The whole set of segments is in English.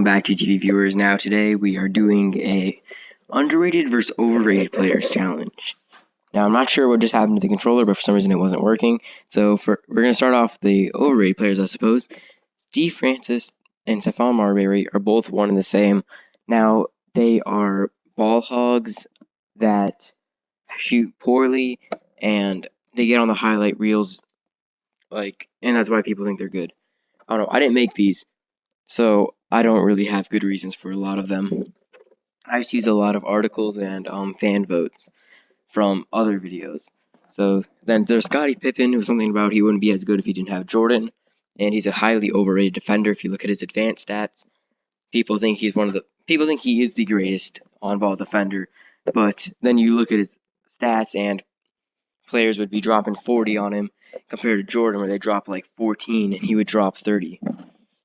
Back to TV viewers. Now today we are doing a underrated versus overrated players challenge. Now I'm not sure what just happened to the controller, but for some reason it wasn't working. So we're gonna start off the overrated players, I suppose. Steve Francis and Stephon Marbury are both one and the same. Now they are ball hogs that shoot poorly, and they get on the highlight reels, and that's why people think they're good. I don't know. I didn't make these, so I don't really have good reasons for a lot of them. I just use a lot of articles and fan votes from other videos. So then there's Scottie Pippen, who was something about he wouldn't be as good if he didn't have Jordan, and he's a highly overrated defender. If you look at his advanced stats, people think he is the greatest on-ball defender, but then you look at his stats and players would be dropping 40 on him compared to Jordan, where they drop like 14 and he would drop 30.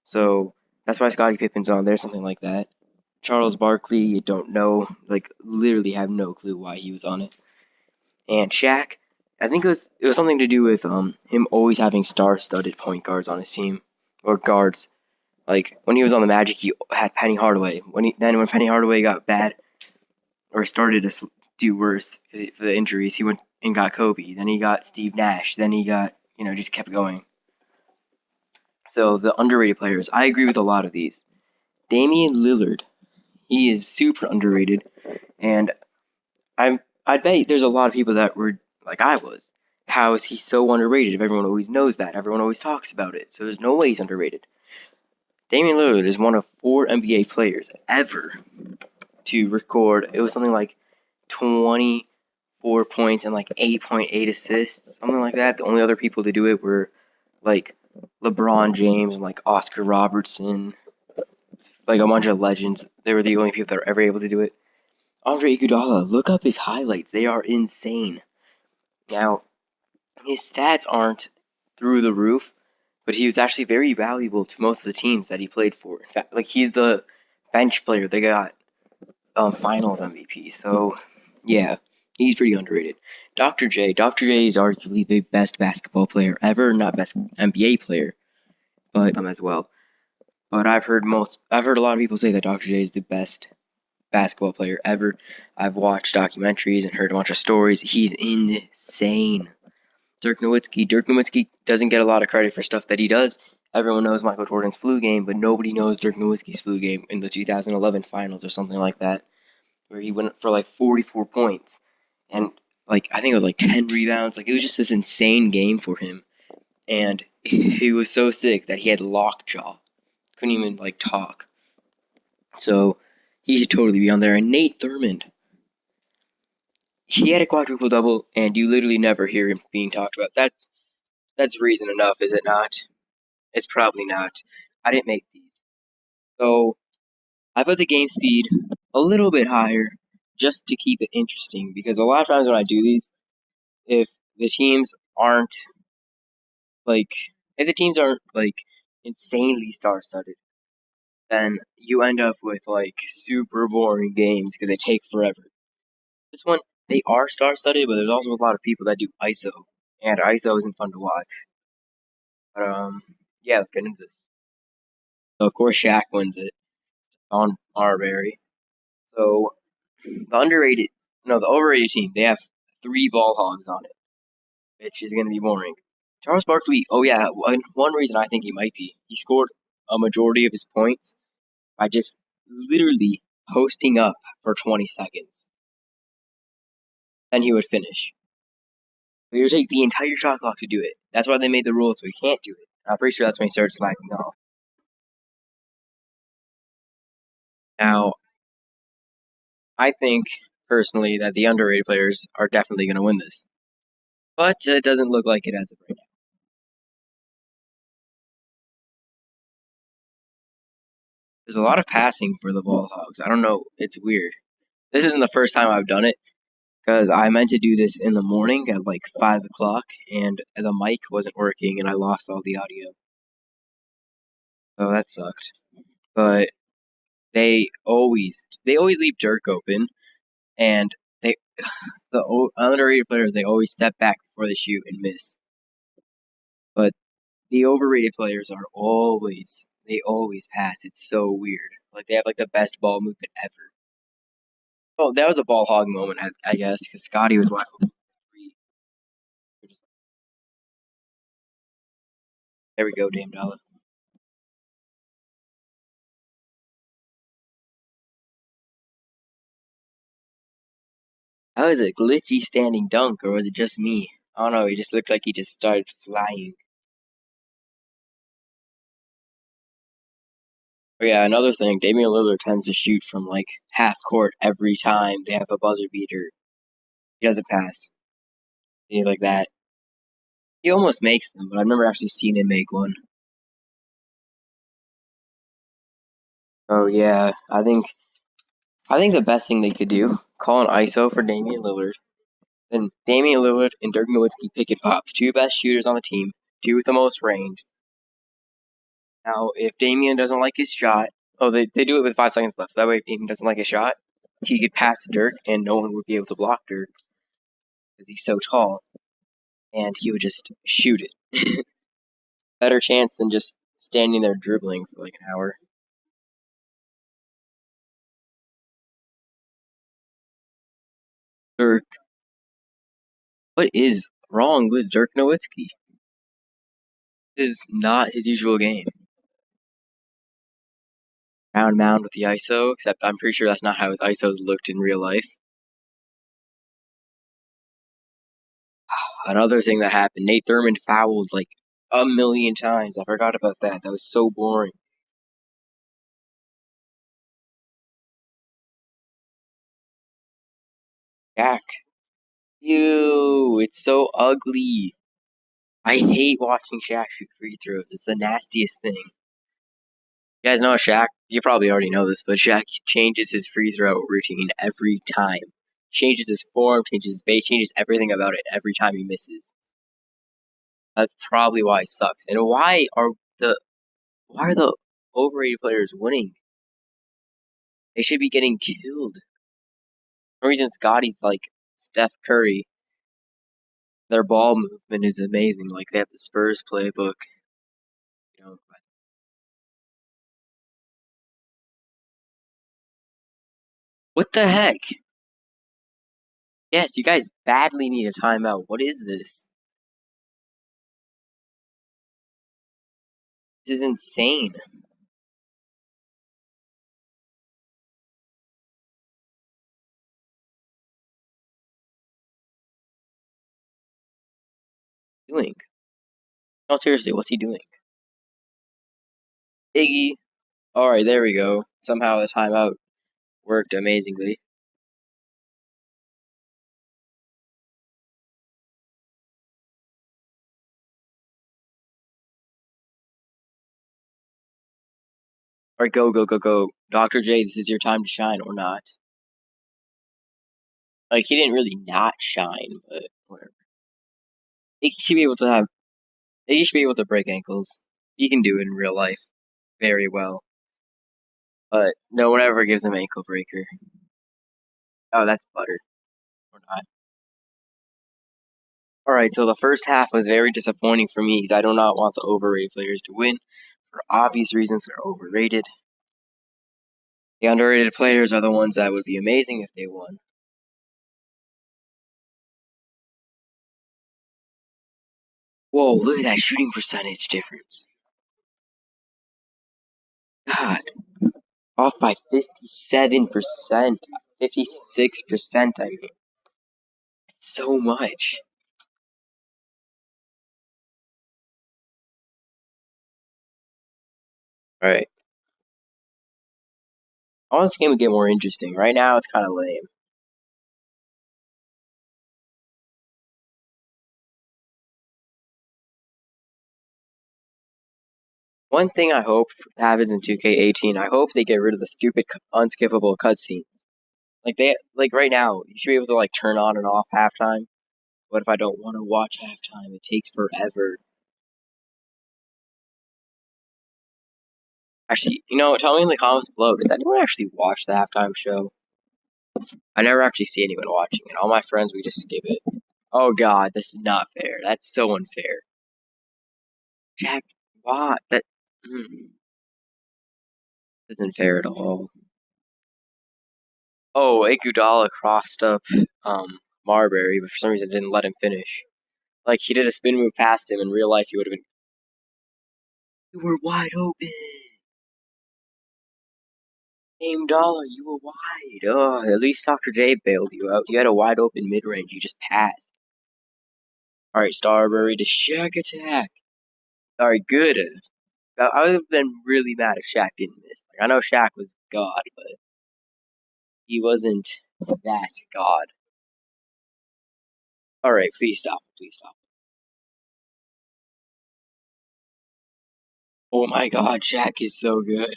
So that's why Scottie Pippen's on there, something like that. Charles Barkley, you don't know, literally have no clue why he was on it. And Shaq, I think it was something to do with him always having star-studded point guards on his team, or guards. Like when he was on the Magic, he had Penny Hardaway. When Penny Hardaway got bad or started to do worse because of the injuries, he went and got Kobe. Then he got Steve Nash. Then he got just kept going. So the underrated players, I agree with a lot of these. Damian Lillard, he is super underrated, and I bet there's a lot of people that were like I was. How is he so underrated if everyone always knows that? Everyone always talks about it, so there's no way he's underrated. Damian Lillard is one of 4 NBA players ever to record, it was something like 24 points and like 8.8 assists, something like that. The only other people to do it were like LeBron James and like Oscar Robertson, like a bunch of legends. They were the only people that were ever able to do it. Andre Iguodala, look up his highlights. They are insane. Now, his stats aren't through the roof, but he was actually very valuable to most of the teams that he played for. In fact, he's the bench player. They got finals MVP. So, yeah, he's pretty underrated. Dr. J. Dr. J is arguably the best basketball player ever, not best NBA player, but as well. But I've heard a lot of people say that Dr. J is the best basketball player ever. I've watched documentaries and heard a bunch of stories. He's insane. Dirk Nowitzki doesn't get a lot of credit for stuff that he does. Everyone knows Michael Jordan's flu game, but nobody knows Dirk Nowitzki's flu game in the 2011 finals or something like that, where he went for like 44 points and I think it was like 10 rebounds. It was just this insane game for him, and he was so sick that he had lockjaw, couldn't even talk. So he should totally be on there. And Nate Thurmond, he had a quadruple double, and you literally never hear him being talked about. That's reason enough, is it not? It's probably not. I didn't make these, so I put the game speed a little bit higher just to keep it interesting. Because a lot of times when I do these, if the teams aren't like insanely star-studded, then you end up with super boring games because they take forever. This one, they are star-studded, but there's also a lot of people that do ISO, and ISO isn't fun to watch. But yeah, let's get into this. So of course Shaq wins it on Marbury. So the overrated team, they have 3 ball hogs on it, which is gonna be boring. Charles Barkley, oh yeah, one reason I think he might be, he scored a majority of his points by just literally posting up for 20 seconds. Then he would finish. It would take the entire shot clock to do it. That's why they made the rules so he can't do it. I'm pretty sure that's when he started slacking off. Now, I think, personally, that the underrated players are definitely going to win this. But it doesn't look like it as of right now. There's a lot of passing for the ball hogs. I don't know. It's weird. This isn't the first time I've done it, because I meant to do this in the morning at 5 o'clock, and the mic wasn't working, and I lost all the audio. So that sucked. But they always leave Dirk open, and the underrated players, they always step back before they shoot and miss. But the overrated players they always pass. It's so weird. Like they have like the best ball movement ever. Oh, that was a ball hog moment, I guess, because Scotty was wide open for three. There we go, Dame Dollar. That was a glitchy standing dunk, or was it just me? I don't know. He just looked like he just started flying. Oh yeah, another thing, Damian Lillard tends to shoot from like half court every time they have a buzzer beater. He doesn't pass. Things like that. He almost makes them, but I've never actually seen him make one. Oh yeah, I think the best thing they could do, call an ISO for Damian Lillard. Then Damian Lillard and Dirk Nowitzki pick and pops, two best shooters on the team, two with the most range. Now, if Damian doesn't like his shot, oh, they do it with 5 seconds left. That way, if Damian doesn't like his shot, he could pass to Dirk, and no one would be able to block Dirk because he's so tall, and he would just shoot it. Better chance than just standing there dribbling for like an hour. Dirk, what is wrong with Dirk Nowitzki? This is not his usual game. Round mound with the ISO, except I'm pretty sure that's not how his ISOs looked in real life. Another thing that happened, Nate Thurmond fouled like a million times. I forgot about that. That was so boring. Jack. Ew, it's so ugly. I hate watching Shaq shoot free throws. It's the nastiest thing. You guys know Shaq? You probably already know this, but Shaq changes his free throw routine every time. Changes his form, changes his base, changes everything about it every time he misses. That's probably why he sucks. And why are the overrated players winning? They should be getting killed. For some reason Scotty's like Steph Curry. Their ball movement is amazing. Like they have the Spurs playbook. You know, what the heck? Yes, you guys badly need a timeout. What is this? This is insane. Doing? No, seriously, what's he doing? Iggy. All right, there we go. Somehow the timeout worked amazingly. All right, go, go, go, go. Dr. J, this is your time to shine or not. Like he didn't really not shine, but whatever. He should be able to have. He should be able to break ankles. He can do it in real life very well, but no one ever gives him ankle breaker. Oh, that's butter or not. All right, so the first half was very disappointing for me because I do not want the overrated players to win. For obvious reasons, they're overrated. The underrated players are the ones that would be amazing if they won. Whoa, look at that shooting percentage difference. God, off by 57%, 56%, I mean. So much. All right. I want this game to get more interesting. Right now, it's kind of lame. One thing I hope happens in 2K18, I hope they get rid of the stupid unskippable cutscene. Like right now, you should be able to like turn on and off halftime. What if I don't want to watch halftime? It takes forever. Actually, tell me in the comments below, does anyone actually watch the halftime show? I never actually see anyone watching it. All my friends, we just skip it. Oh god, this is not fair. That's so unfair. Jack, why? Isn't fair at all. Oh, Iguodala crossed up Marbury, but for some reason didn't let him finish. Like he did a spin move past him. In real life, he would have been. You were wide open. Dame Dollar, you were wide. Oh, at least Dr. J bailed you out. You had a wide open mid range. You just passed. All right, Starbury to Shaq attack. All right, good. I would have been really mad if Shaq didn't miss. Like, I know Shaq was God, but he wasn't that God. All right, please stop. Please stop. Oh my God, Shaq is so good.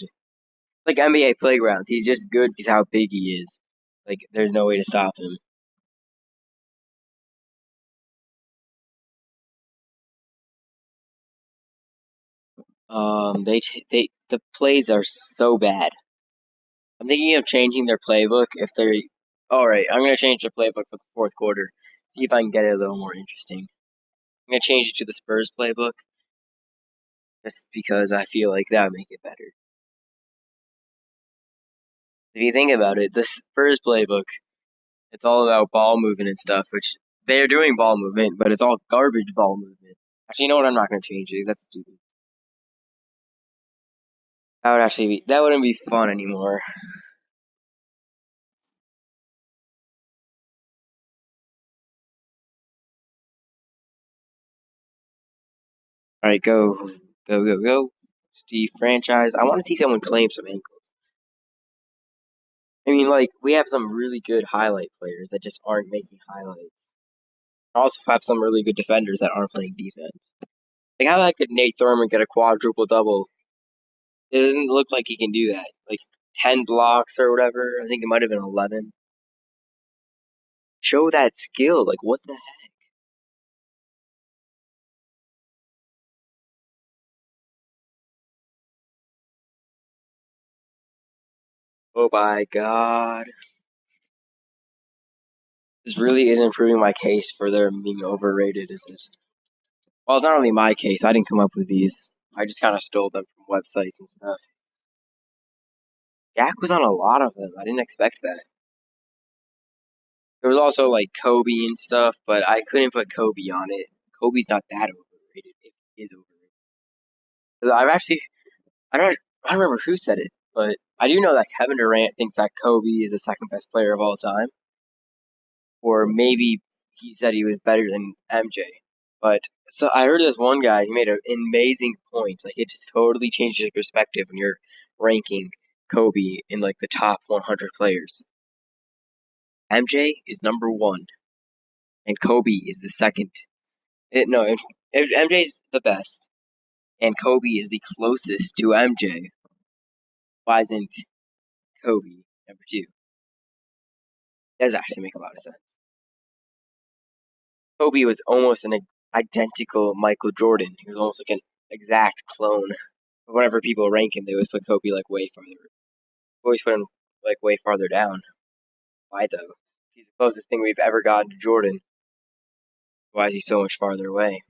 Like NBA playgrounds, he's just good because how big he is. Like, there's no way to stop him. The plays are so bad. I'm thinking of changing their playbook if they're. All right, I'm gonna change their playbook for the fourth quarter. See if I can get it a little more interesting. I'm gonna change it to the Spurs playbook just because I feel like that would make it better. If you think about it, the Spurs playbook, it's all about ball movement and stuff, which they're doing ball movement, but it's all garbage ball movement. Actually, you know what? I'm not gonna change it. That's stupid. That wouldn't be fun anymore. All right, go. Steve franchise. I want to see someone claim some ankles. I mean, like we have some really good highlight players that just aren't making highlights. Also have some really good defenders that aren't playing defense. Like how could Nate Thurman get a quadruple double? It doesn't look like he can do that. Like 10 blocks or whatever. I think it might have been 11. Show that skill. Like what the heck? Oh my God. This really isn't proving my case for them being overrated, is it? Well, it's not really my case. I didn't come up with these. I just kind of stole them from websites and stuff. Jack was on a lot of them. I didn't expect that. There was also like Kobe and stuff, but I couldn't put Kobe on it. Kobe's not that overrated. If he is overrated, 'cause I don't remember who said it, but I do know that Kevin Durant thinks that Kobe is the second best player of all time, or maybe he said he was better than MJ. But so I heard this one guy. He made an amazing point. Like it just totally changes your perspective when you're ranking Kobe in like the top 100 players. MJ is number one, and Kobe is the second. No, if MJ's the best, and Kobe is the closest to MJ, why isn't Kobe number two? That does actually make a lot of sense. Kobe was almost an identical Michael Jordan. He was almost like an exact clone. Whenever people rank him, they always put Kobe like way farther. Always put him like way farther down. Why though? He's the closest thing we've ever gotten to Jordan. Why is he so much farther away?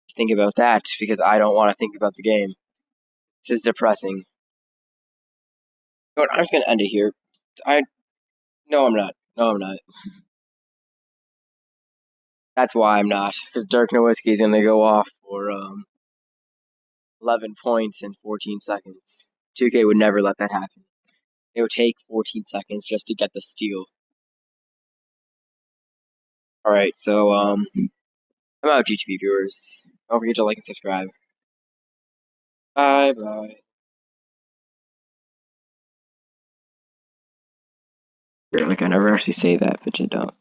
Just think about that because I don't want to think about the game. This is depressing. You know what, I'm just gonna end it here. I No, I'm not. No, I'm not. That's why I'm not. Because Dirk Nowitzki is gonna go off for 11 points in 14 seconds. 2K would never let that happen. It would take 14 seconds just to get the steal. All right, so I'm out, GTP viewers. Don't forget to like and subscribe. Bye bye. Like I never actually say that, but you don't.